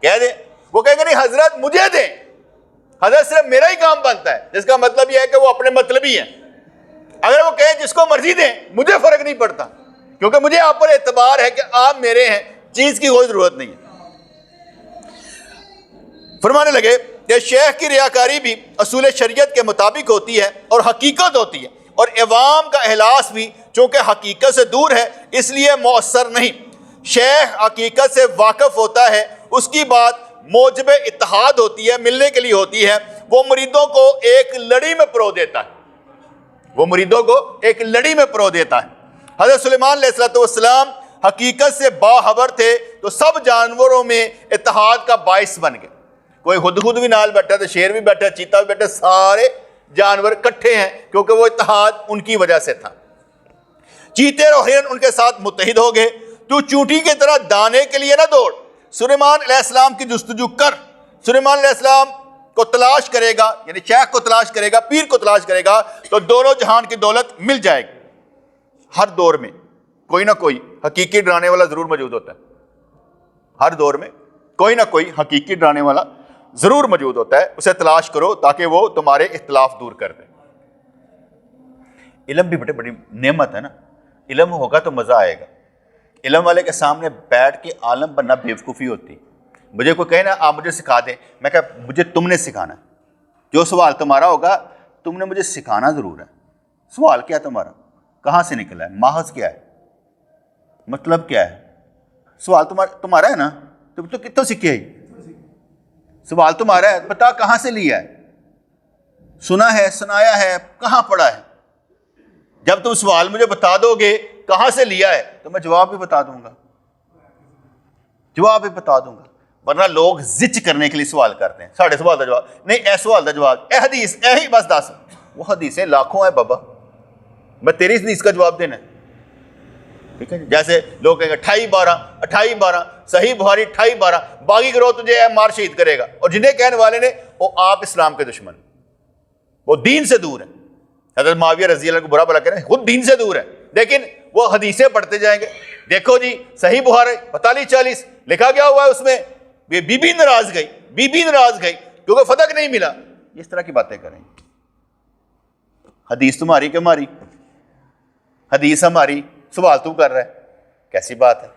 کہہ دیں، وہ کہیں گے نہیں حضرت مجھے دیں، حضرت صرف میرا ہی کام بنتا ہے. جس کا مطلب یہ ہے کہ وہ اپنے مطلبی ہیں. اگر وہ کہیں جس کو مرضی دیں مجھے فرق نہیں پڑتا، کیونکہ مجھے آپ پر اعتبار ہے کہ آپ میرے ہیں، چیز کی کوئی ضرورت نہیں ہے. فرمانے لگے کہ شیخ کی ریاکاری بھی اصول شریعت کے مطابق ہوتی ہے اور حقیقت ہوتی ہے، اور عوام کا احلاس بھی چونکہ حقیقت سے دور ہے اس لیے مؤثر نہیں. شیخ حقیقت سے واقف ہوتا ہے، اس کی بات موجب اتحاد ہوتی ہے، ملنے کے لیے ہوتی ہے. وہ مریدوں کو ایک لڑی میں پرو دیتا ہے، وہ مریدوں کو ایک لڑی میں پرو دیتا ہے. حضرت سلیمان علیہ السلام حقیقت سے باخبر تھے تو سب جانوروں میں اتحاد کا باعث بن گئے. کوئی خود بھی نال بیٹھا، تو شیر بھی بیٹھا، چیتا بھی بیٹھا، سارے جانور کٹھے ہیں کیونکہ وہ اتحاد ان کی وجہ سے تھا. چیتے اور ہرن ان کے ساتھ متحد ہو گئے، تو چونٹی کی طرح دانے کے لیے نہ دوڑ، سلیمان علیہ السلام کی جستجو کر، سلیمان علیہ السلام کو تلاش کرے گا، یعنی شیخ کو تلاش کرے گا، پیر کو تلاش کرے گا، تو دونوں جہان کی دولت مل جائے گی۔ ہر دور میں کوئی نہ کوئی حقیقی ڈرانے والا ضرور موجود ہوتا ہے، ہر دور میں کوئی نہ کوئی حقیقی ڈرانے والا ضرور موجود ہوتا ہے، اسے تلاش کرو تاکہ وہ تمہارے اختلاف دور کر دے۔ علم بھی بڑی نعمت ہے نا، علم ہوگا تو مزہ آئے گا۔ علم والے کے سامنے بیٹھ کے عالم بننا بیوقوفی ہوتی۔ مجھے کوئی کہے نا آپ مجھے سکھا دیں، میں کہا مجھے تم نے سکھانا ہے، جو سوال تمہارا ہوگا تم نے مجھے سکھانا ضرور ہے۔ سوال کیا تمہارا، کہاں سے نکلا ہے، ماخذ کیا ہے، مطلب کیا ہے؟ سوال تمہارا ہے نا، تم تو کتوں سیکھے ہی، سوال تمہارا ہے، بتا کہاں سے لیا ہے، سنا ہے، سنایا ہے، کہاں پڑھا ہے؟ جب تم سوال مجھے بتا دو گے کہاں سے لیا ہے تو میں جواب بھی بتا دوں گا، جواب بھی بتا دوں گا۔ ورنہ لوگ زچ کرنے کے لیے سوال کرتے ہیں، ساڑھے سوال کا جواب نہیں، اے سوال کا جواب، اے حدیث، اے ہی بس 10، وہ حدیثیں لاکھوں ہیں بابا، میں تیری حدیث کا جواب دینا ہے، ٹھیک ہے؟ جیسے لوگ کہیں گے 28-12 صحیح بخاری 28-12 باغی گروہ تجھے مار شہید کرے گا، اور جنہیں کہنے والے نے وہ آپ اسلام کے دشمن، وہ دین سے دور ہیں۔ حضرت معاویہ رضی اللہ کو برا بلا کریں، خود دین سے دور ہے، لیکن وہ حدیثیں پڑھتے جائیں گے، دیکھو جی صحیح بخاری 42-40 لکھا گیا ہوا ہے، اس میں بی بی ناراض گئی، بی بی ناراض گئی کیونکہ فتح نہیں ملا، اس طرح کی باتیں کریں۔ حدیث تمہاری کہ ہماری؟ حدیث ہماری، سوال تو کر رہا ہے، کیسی بات ہے؟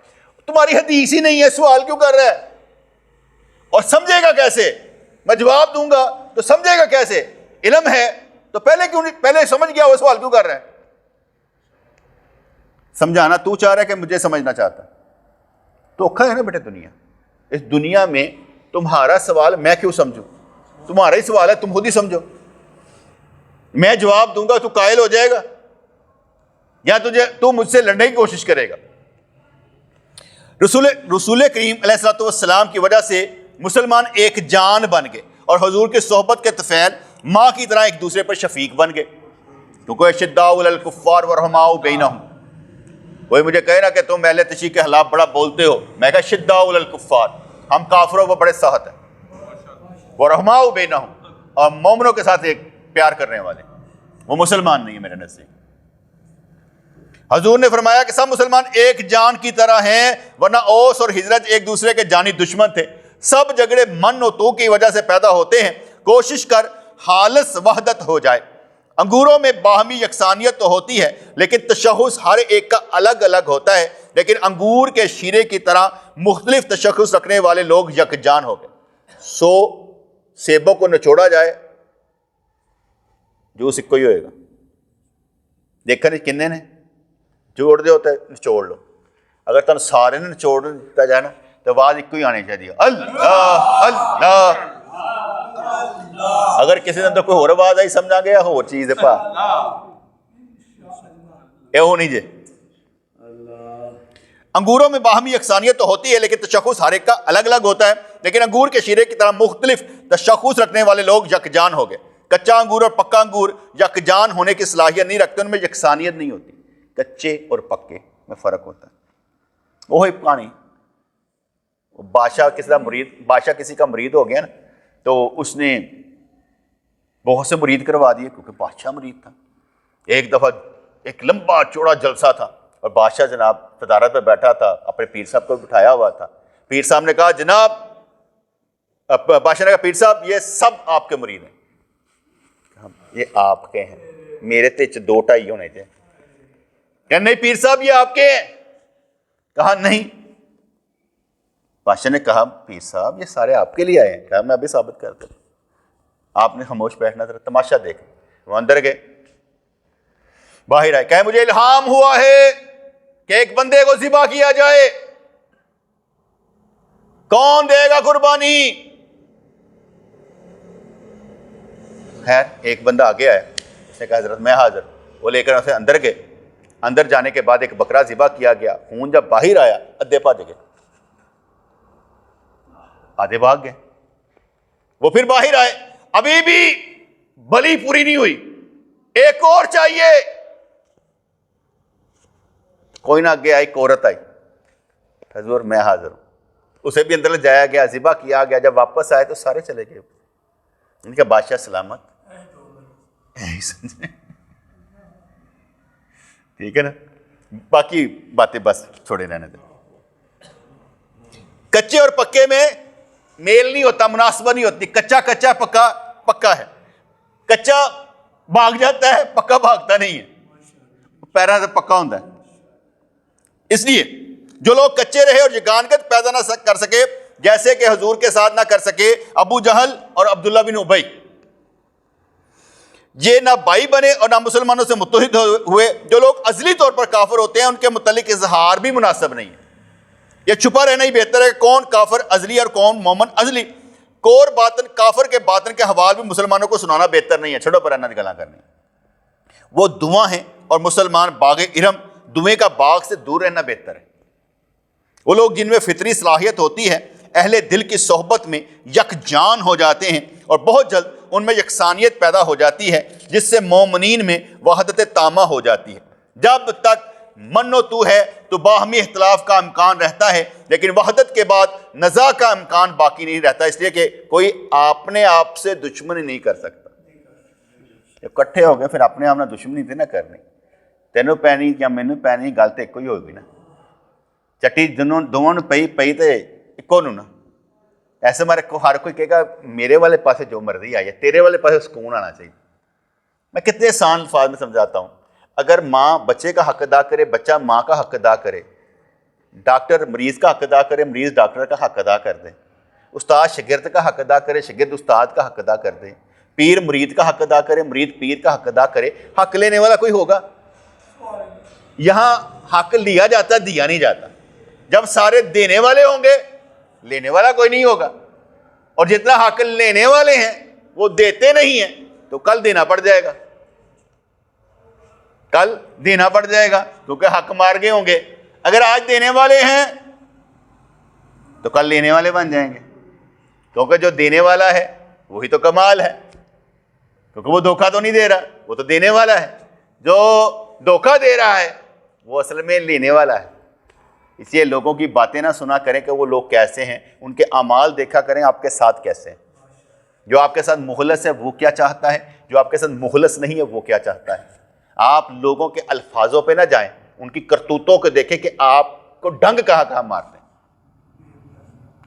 تمہاری حدیث ہی نہیں ہے، سوال کیوں کر رہا ہے؟ اور سمجھے گا کیسے؟ میں جواب دوں گا تو سمجھے گا کیسے؟ علم ہے تو پہلے سمجھ گیا، وہ سوال کیوں کر رہا ہے؟ سمجھانا تو چاہ رہا ہے کہ مجھے سمجھنا چاہتا ہے؟ دھوکھا ہے نا بیٹے دنیا، اس دنیا میں تمہارا سوال میں کیوں سمجھوں؟ تمہارا ہی سوال ہے، تم خود ہی سمجھو۔ میں جواب دوں گا تو قائل ہو جائے گا، یا تو مجھ سے لڑنے کی کوشش کرے گا۔ رسول کریم علیہ الصلوۃ والسلام کی وجہ سے مسلمان ایک جان بن گئے، اور حضور کی صحبت کے طفیل ماں کی طرح ایک دوسرے پر شفیق بن گئے، کیونکہ اشداء علی الکفار ورحماء بینہم۔ کوئی مجھے کہے نا کہ تم اہل تشیع کے خلاف بڑا بولتے ہو، میں کہا شداء علی الکفار، ہم کافروں کو بڑے سخت ہیں، ورحماء بینہم، اور مومنوں کے ساتھ ایک پیار کرنے والے، وہ مسلمان نہیں ہے میرے نزدیک۔ حضور نے فرمایا کہ سب مسلمان ایک جان کی طرح ہیں، ورنہ اوس اور ہجرت ایک دوسرے کے جانی دشمن تھے، سب جھگڑے من و تو کی وجہ سے پیدا ہوتے ہیں، کوشش کر خالص وحدت ہو جائے۔ انگوروں میں باہمی یکسانیت تو ہوتی ہے لیکن تشخص ہر ایک کا الگ الگ ہوتا ہے، لیکن انگور کے شیرے کی طرح مختلف تشخص رکھنے والے لوگ یکجان ہو گئے۔ 100 سیبوں کو نچوڑا جائے جوس ایک ہی ہوئے گا، دیکھا نہیں کنے نے جوڑ دے ہوتا ہے، نچوڑ لو، اگر تم سارے نے نچوڑ دیتا جائے نا تو آواز ایک ہی آنی چاہیے، اللہ اللہ۔ اگر کسی دن تو کوئی اور آواز آئی سمجھا گیا اور چیز ہے پا اے ہونی جے۔ انگوروں میں باہمی یکسانیت تو ہوتی ہے لیکن تشخص ہر ایک کا الگ الگ ہوتا ہے، لیکن انگور کے شیرے کی طرح مختلف تشخص رکھنے والے لوگ یکجان ہو گئے۔ کچا انگور اور پکا انگور یکجان ہونے کی صلاحیت نہیں رکھتے، ان میں یکسانیت نہیں ہوتی، کچے اور پکے میں فرق ہوتا ہے۔ وہی کہانی، بادشاہ کسی کا مرید ہو گیا نا، تو اس نے بہت سے مرید کروا دیے کیونکہ بادشاہ مرید تھا۔ ایک دفعہ ایک لمبا چوڑا جلسہ تھا اور بادشاہ جناب صدارت پہ بیٹھا تھا، اپنے پیر صاحب کو بٹھایا ہوا تھا۔ پیر صاحب نے کہا جناب، بادشاہ نے کہا پیر صاحب یہ سب آپ کے مرید ہیں۔ یہ آپ کے ہیں، میرے تے 2-2.5 ہونے تھے۔ کہ نہیں پیر صاحب یہ آپ کے ہیں؟ کہا نہیں۔ بادشاہ نے کہا پیر صاحب یہ سارے آپ کے لیے آئے ہیں۔ کہا میں ابھی ثابت کرتا ہوں۔ آپ نے خاموش بیٹھنا تھا، تماشا دیکھ۔ وہ اندر گئے، باہر آئے، کہے مجھے الہام ہوا ہے کہ ایک بندے کو ذبح کیا جائے، کون دے گا قربانی؟ خیر ایک بندہ آگے آیا، اس نے کہا حضرت میں حاضر۔ وہ لے کر اسے اندر گئے۔ اندر جانے کے بعد ایک بکرا ذبح کیا گیا، خون جب باہر آیا ادھے بھاگ گئے، آدھے بھاگ گئے۔ وہ پھر باہر آئے، ابھی بھی بلی پوری نہیں ہوئی، ایک اور چاہیے۔ کوئی نہ آگے آئی، ایک عورت آئی، حضور میں حاضر ہوں. اسے بھی اندر لے جایا گیا، ذبح کیا گیا. جب واپس آئے تو سارے چلے گئے. ان کا بادشاہ سلامت. ٹھیک ہے نا. باقی باتیں بس چھوڑے رہنے دیں. کچے اور پکے میں میل نہیں ہوتا، مناسبت نہیں ہوتی. کچا کچا، پکا پکا ہے. کچا بھاگ جاتا ہے، پکا بھاگتا نہیں ہے، پیروں سے پکا ہوتا ہے. اس لیے جو لوگ کچے رہے اور یگانگت پیدا نہ کر سکے، جیسے کہ حضور کے ساتھ نہ کر سکے ابو جہل اور عبداللہ بن ابی، یہ نہ بھائی بنے اور نہ مسلمانوں سے متحد ہوئے. جو لوگ ازلی طور پر کافر ہوتے ہیں ان کے متعلق اظہار بھی مناسب نہیں ہے. یہ چھپا رہنا ہی بہتر ہے کہ کون کافر ازلی اور کون مومن ازلی. کور باطن، کافر کے باطن کے حوال بھی مسلمانوں کو سنانا بہتر نہیں ہے. چھوڑو پر انت گلاں کرنی. وہ دعا ہیں اور مسلمان باغ ارم، دعیں کا باغ سے دور رہنا بہتر ہے. وہ لوگ جن میں فطری صلاحیت ہوتی ہے اہل دل کی صحبت میں یکجان ہو جاتے ہیں اور بہت جلد ان میں یکسانیت پیدا ہو جاتی ہے، جس سے مومنین میں وحدت تامہ ہو جاتی ہے. جب تک من و تو ہے تو باہمی اختلاف کا امکان رہتا ہے، لیکن وحدت کے بعد نزاع کا امکان باقی نہیں رہتا، اس لیے کہ کوئی اپنے آپ سے دشمنی نہیں کر سکتا. جب کٹھے ہو گئے پھر اپنے آپ نہ دشمنی تھی نہ کرنی. تینوں پینی یا مینوں پینی، گل تو ایک ہی ہوگی نا. چٹی دونوں پئی تو ایکو نو نا. ایسے مارے ہر کوئی کہے گا میرے والے پاسے جو مرضی آئی ہے، تیرے والے پاسے سکون آنا چاہیے. میں کتنے آسان الفاظ میں سمجھاتا ہوں. اگر ماں بچے کا حق ادا کرے، بچہ ماں کا حق ادا کرے، ڈاکٹر مریض کا حق ادا کرے، مریض ڈاکٹر کا حق ادا کر دے، استاد شاگرد کا حق ادا کرے، شاگرد استاد کا حق ادا کر دے، پیر مرید کا حق ادا کرے، مرید پیر کا حق ادا کرے، حق لینے والا کوئی ہوگا؟ یہاں حق لیا جاتا، دیا نہیں جاتا. جب سارے دینے والے ہوں گے، لینے والا کوئی نہیں ہوگا. اور جتنا حق لینے والے ہیں وہ دیتے نہیں ہیں تو کل دینا پڑ جائے گا. کل دینا پڑ جائے گا کیونکہ حق مار گئے ہوں گے. اگر آج دینے والے ہیں تو کل لینے والے بن جائیں گے، کیونکہ جو دینے والا ہے وہی تو کمال ہے. کیونکہ وہ دھوکہ تو نہیں دے رہا، وہ تو دینے والا ہے. جو دھوکہ دے رہا ہے وہ اصل میں لینے والا ہے. اس لیے لوگوں کی باتیں نہ سنا کریں کہ وہ لوگ کیسے ہیں، ان کے اعمال دیکھا کریں آپ کے ساتھ کیسے ہیں. جو آپ کے ساتھ مخلص ہے وہ کیا چاہتا ہے، جو آپ کے ساتھ مخلص نہیں ہے وہ کیا چاہتا ہے. آپ لوگوں کے الفاظوں پہ نہ جائیں، ان کی کرتوتوں کو دیکھیں کہ آپ کو ڈنگ کہاں کہاں مارتے ہیں.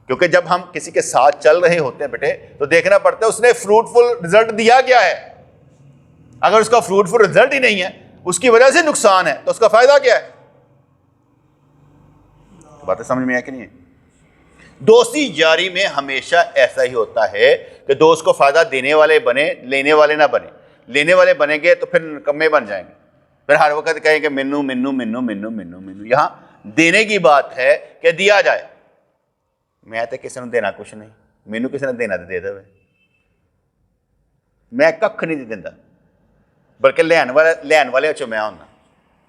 کیونکہ جب ہم کسی کے ساتھ چل رہے ہوتے ہیں بیٹے تو دیکھنا پڑتا ہے اس نے فروٹفل رزلٹ دیا کیا ہے. اگر اس کا فروٹفل رزلٹ ہی نہیں ہے، اس کی وجہ سے نقصان ہے، تو اس کا فائدہ کیا ہے؟ باتیں سمجھ میں آئے کہ نہیں ہے؟ دوستی یاری میں ہمیشہ ایسا ہی ہوتا ہے کہ دوست کو فائدہ دینے والے بنے، لینے والے نہ بنے. لینے والے بنیں گے تو پھر نکمے بن جائیں گے، پھر ہر وقت کہیں کہ منو منو منو منو منو منو. یہاں دینے کی بات ہے کہ دیا جائے. میں تو کسی نے دینا کچھ نہیں، مینو کسی نے دینا تو دے دے. میں ککھ نہیں دینا، بلکہ لین والے چو میں ہونا.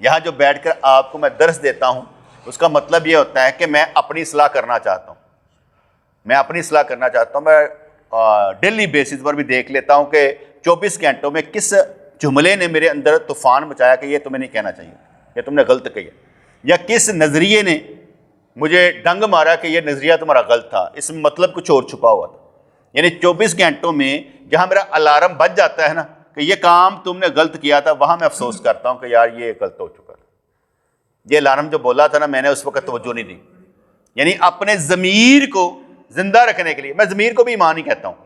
یہاں جو بیٹھ کر آپ کو میں درس دیتا ہوں اس کا مطلب یہ ہوتا ہے کہ میں اپنی اصلاح کرنا چاہتا ہوں. میں اپنی اصلاح کرنا چاہتا ہوں. میں ڈیلی بیسس پر بھی دیکھ لیتا ہوں کہ 24 گھنٹوں میں کس جملے نے میرے اندر طوفان مچایا کہ یہ تمہیں نہیں کہنا چاہیے، یہ تم نے غلط کہی، یا کس نظریے نے مجھے ڈنگ مارا کہ یہ نظریہ تمہارا غلط تھا، اس میں مطلب کچھ اور چھپا ہوا تھا. یعنی 24 گھنٹوں میں جہاں میرا الارم بج جاتا ہے نا کہ یہ کام تم نے غلط کیا تھا، وہاں میں افسوس کرتا ہوں کہ یار یہ غلط ہو چکا تھا. یہ الارم جو بولا تھا نا میں نے اس وقت توجہ نہیں دی. یعنی اپنے ضمیر کو زندہ رکھنے کے لیے، میں ضمیر کو بھی ایمان ہی کہتا ہوں.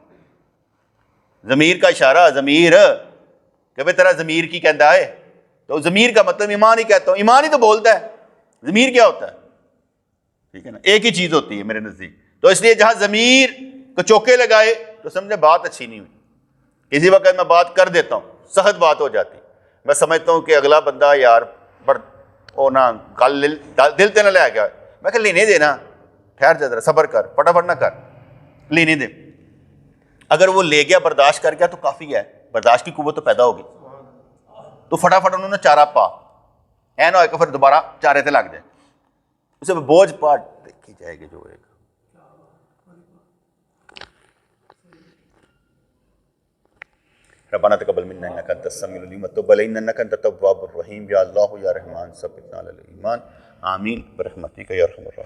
ضمیر کا اشارہ، ضمیر کہ بھائی تیرا ضمیر کی کہتا ہے، تو ضمیر کا مطلب ایمان ہی کہتا ہوں. ایمان ہی تو بولتا ہے، ضمیر کیا ہوتا ہے؟ ٹھیک ہے نا، ایک ہی چیز ہوتی ہے میرے نزدیک. تو اس لیے جہاں ضمیر کو چوکے لگائے تو سمجھے بات اچھی نہیں ہوئی. کسی وقت میں بات کر دیتا ہوں، سخت بات ہو جاتی، میں سمجھتا ہوں کہ اگلا بندہ یار او نا گل دل تے نہ لے گیا، میں کہ لینے دینا، ٹھہر جا ذرا، صبر کر، فٹافٹ نہ کر، لینے دے. اگر وہ لے گیا، برداشت کر گیا تو کافی ہے، برداشت کی قوت تو پیدا ہوگی. تو فٹافٹ انہوں نے چارہ پا، اے نہ ہو کہ پھر دوبارہ چارے تے لگ جائے. اسے بوجھ پاٹ دیکھی جائے گی جو ہوئے گا. ربنا تقبل منا انك انت السميع العليم وتب علينا انك انت التواب الرحيم. یا اللہ یا رحمان ثبتنا علی الایمان. آمین برحمتک یا ارحم الراحمین.